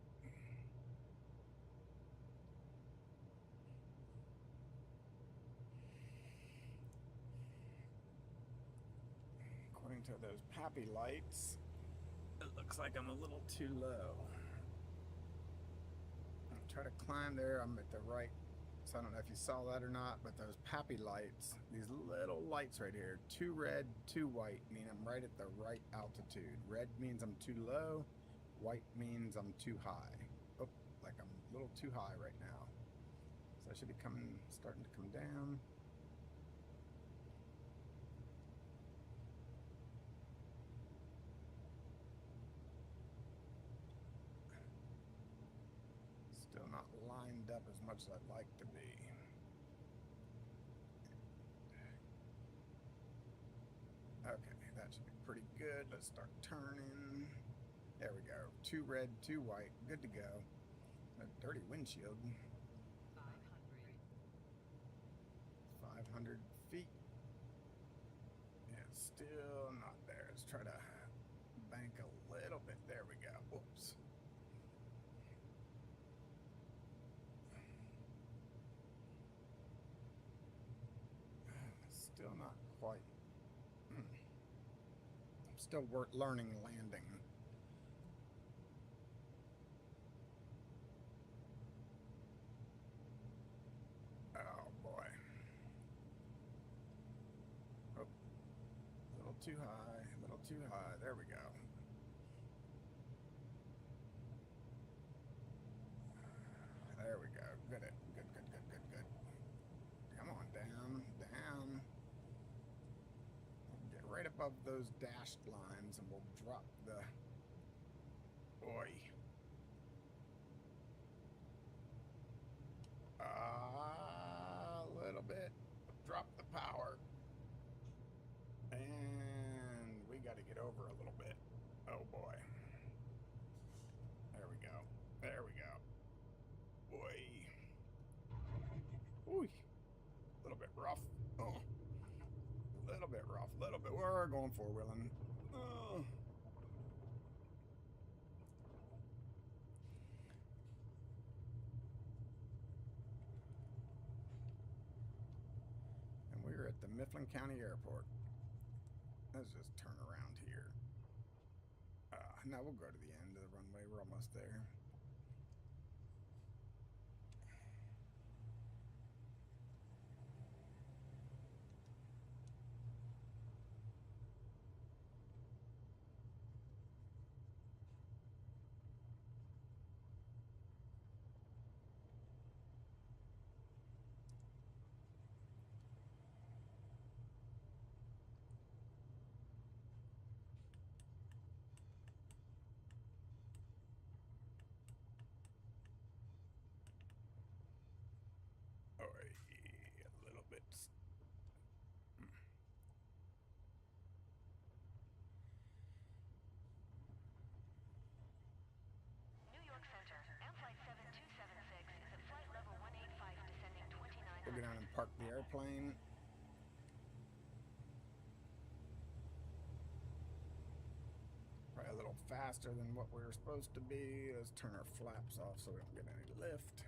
According to those PAPI lights, it looks like I'm a little too low. I'll try to climb there. I'm at the right, so I don't know if you saw that or not, but those PAPI lights, these little lights right here, 2 red, 2 white, mean I'm right at the right altitude. Red means I'm too low, white means I'm too high. Oh, like I'm a little too high right now. So I should be starting to come down. Still not lined up as much as I'd like to be. Okay, that should be pretty good. Let's start turning. There we go. 2 red, 2 white. Good to go. A dirty windshield. 500 feet. Yeah, still not there. Let's try to bank a little bit. There we go. Oops. Still not quite. I'm still learning landing. Oh boy. Oh, a little too high, a little too high. There we go. There we go. Good. Good. Come on, down. Get right above those dashed lines and we'll drop the... Oi. A little bit. Drop the power. And we got to get over a little bit. Oh boy. There we go. Oi. Ooh. A little bit rough. Oh. A little bit rough. We're going four-wheeling. Oh. And we're at the Mifflin County Airport. Let's just turn around here. Now we'll go to the end of the runway. We're almost there. A little bit. New York Center. Flight 7276 is at flight level 185 descending 2900. We'll go down and park the airplane. Probably a little faster than what we were supposed to be. Let's turn our flaps off so we don't get any lift.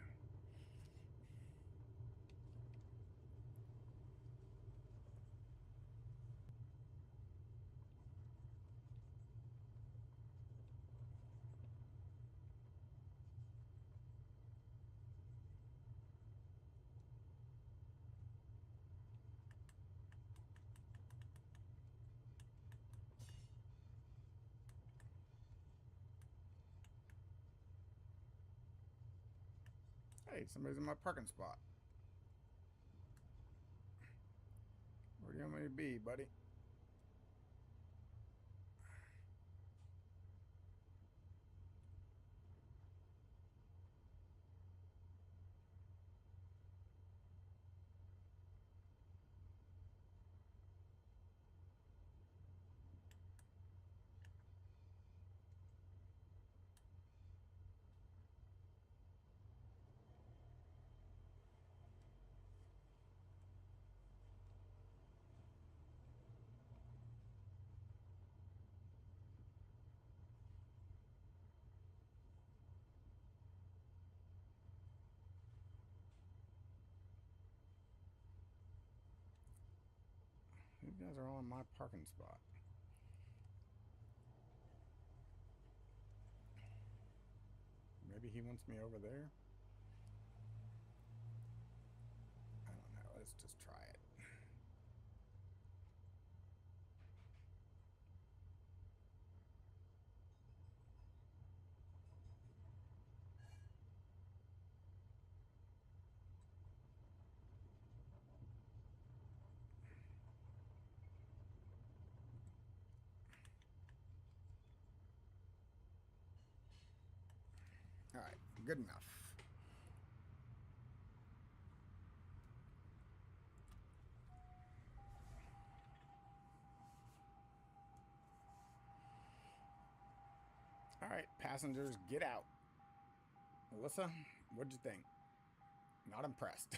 Hey, somebody's in my parking spot. Where do you want me to be, buddy? You guys are all in my parking spot. Maybe he wants me over there? I don't know. Let's just try it. All right, good enough. All right, passengers, get out. Melissa, what'd you think? Not impressed.